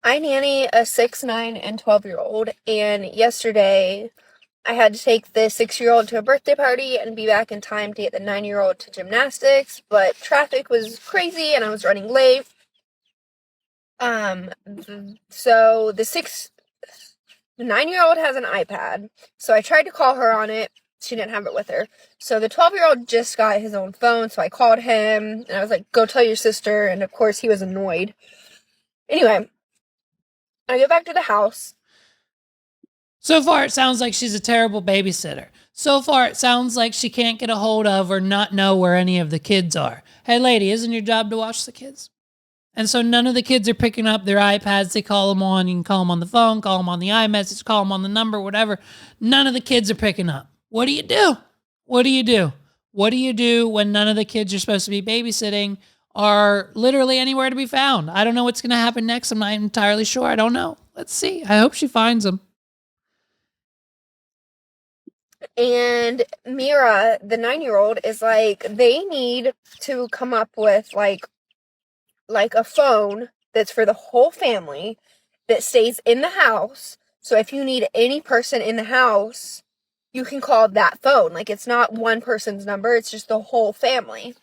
I nanny a 6, 9, and 12-year-old, and yesterday I had to take the 6-year-old to a birthday party and be back in time to get the 9-year-old to gymnastics, but traffic was crazy and I was running late. So the 9-year-old has an iPad, so I tried to call her on it. She didn't have it with her. So the 12-year-old just got his own phone, so I called him and I was like, go tell your sister, and of course he was annoyed. Anyway, I get back to the house. So far, it sounds like she's a terrible babysitter. So far, it sounds like she can't get a hold of or not know where any of the kids are. Hey, lady, isn't your job to watch the kids? And so none of the kids are picking up their iPads. They call them on. You can call them on the phone, call them on the iMessage, call them on the number, whatever. None of the kids are picking up. What do you do? What do you do? What do you do when none of the kids you're supposed to be babysitting are literally anywhere to be found? I don't know what's going to happen next. I'm not entirely sure. I don't know. Let's see. I hope she finds them. And Mira, the 9-year-old, is like, they need to come up with like a phone that's for the whole family that stays in the house. So if you need any person in the house, you can call that phone. Like, it's not one person's number, it's just the whole family.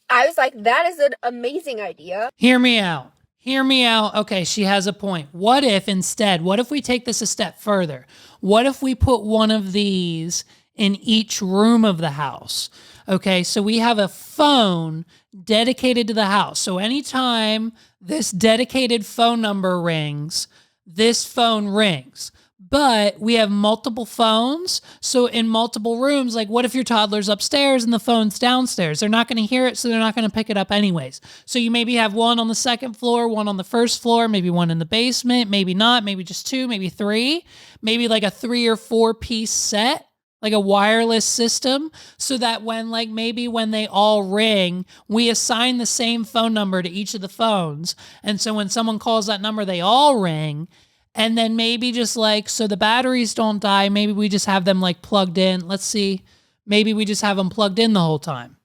I was like, that is an amazing idea. Hear me out. Hear me out. Okay, she has a point. What if instead, what if we take this a step further? What if we put one of these in each room of the house? Okay, so we have a phone dedicated to the house. So anytime this dedicated phone number rings, this phone rings. But we have multiple phones. So in multiple rooms, like what if your toddler's upstairs and the phone's downstairs? They're not going to hear it, so they're not going to pick it up anyways. So you maybe have one on the second floor, one on the first floor, maybe one in the basement, maybe not, maybe just two, maybe three, maybe like a 3 or 4 piece set, like a wireless system, so that when when they all ring, we assign the same phone number to each of the phones. And so when someone calls that number, they all ring. And then maybe just so the batteries don't die, maybe we just have them plugged in. Let's see. Maybe we just have them plugged in the whole time.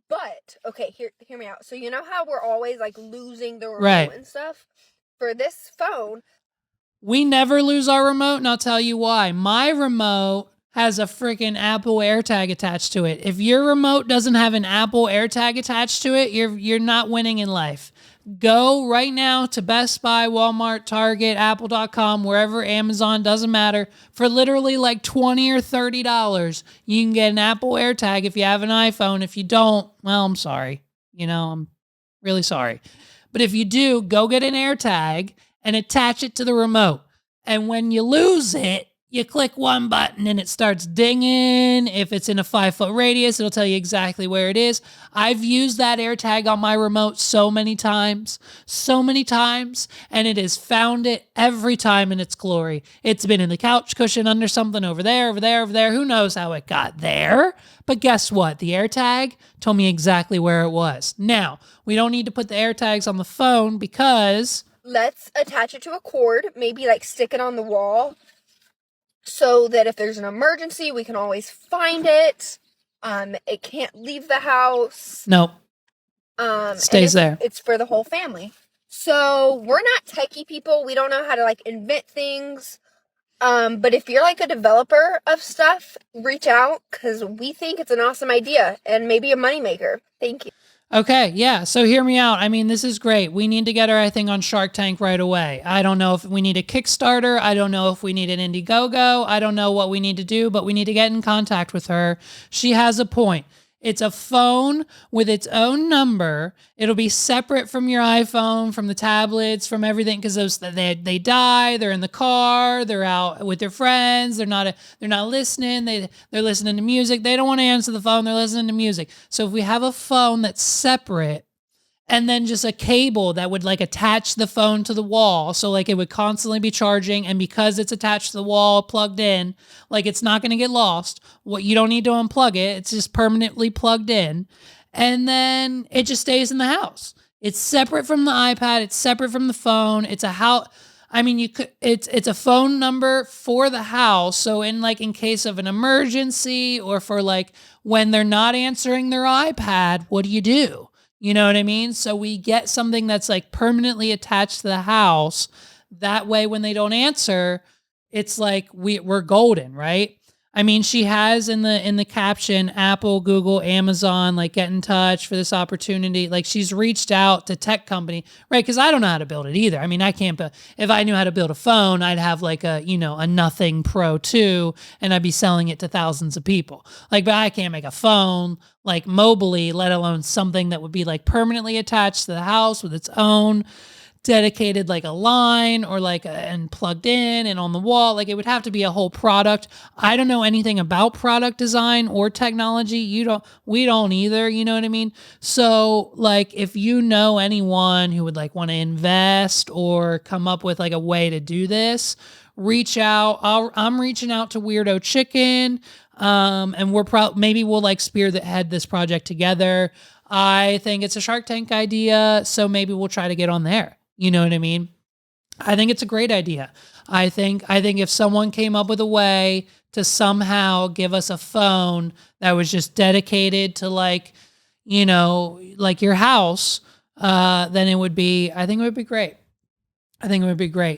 But, okay, hear me out. So you know how we're always losing the remote Right. and stuff? For this phone, we never lose our remote, and I'll tell you why. My remote has a freaking Apple AirTag attached to it. If your remote doesn't have an Apple AirTag attached to it, you're not winning in life. Go right now to Best Buy, Walmart, Target, Apple.com, wherever, Amazon, doesn't matter. For literally $20 or $30, you can get an Apple AirTag if you have an iPhone. If you don't, well, I'm sorry. I'm really sorry. But if you do, go get an AirTag and attach it to the remote. And when you lose it, you click one button and it starts dinging. If it's in a 5-foot radius, it'll tell you exactly where it is. I've used that AirTag on my remote so many times, and it has found it every time in its glory. It's been in the couch cushion, under something, over there. Who knows how it got there? But guess what? The AirTag told me exactly where it was. Now, we don't need to put the AirTags on the phone because... let's attach it to a cord, maybe stick it on the wall, so that if there's an emergency, we can always find it. It can't leave the house. Nope. Stays there. It's for the whole family. So we're not techie people. We don't know how to invent things. But if you're a developer of stuff, reach out, because we think it's an awesome idea and maybe a moneymaker. Thank you. Okay, yeah, so hear me out. I mean, this is great. We need to get her, I think, on Shark Tank right away. I don't know if we need a Kickstarter. I don't know if we need an Indiegogo. I don't know what we need to do, but we need to get in contact with her. She has a point. It's a phone with its own number. It'll be separate from your iPhone, from the tablets, from everything, because they die. They're in the car. They're out with their friends. They're not listening. They're listening to music. They don't want to answer the phone. They're listening to music. So if we have a phone that's separate, and then just a cable that would attach the phone to the wall. So it would constantly be charging. And because it's attached to the wall, plugged in, it's not going to get lost. You don't need to unplug it. It's just permanently plugged in. And then it just stays in the house. It's separate from the iPad. It's separate from the phone. It's a house. I mean, it's a phone number for the house. So in case of an emergency, or for when they're not answering their iPad, what do? You know what I mean? So we get something that's like permanently attached to the house. That way, when they don't answer, it's like we're golden, right? I mean, she has in the caption, Apple, Google, Amazon, like get in touch for this opportunity. Like she's reached out to tech company, right? Because I don't know how to build it either. I mean, I can't. If I knew how to build a phone, I'd have like a Nothing Pro 2, and I'd be selling it to thousands of people. Like, but I can't make a phone like mobily, let alone something that would be like permanently attached to the house with its own dedicated like a line or like and plugged in and on the wall. Like it would have to be a whole product. I don't know anything about product design or technology. We don't either, you know what I mean? So like if you know anyone who would like want to invest or come up with like a way to do this, reach out. I'm reaching out to Weirdo Chicken. And maybe we'll like spearhead this project together. I think it's a Shark Tank idea, so maybe we'll try to get on there. You know what I mean? I think it's a great idea. I think if someone came up with a way to somehow give us a phone that was just dedicated to like, like your house, then I think it would be great. I think it would be great.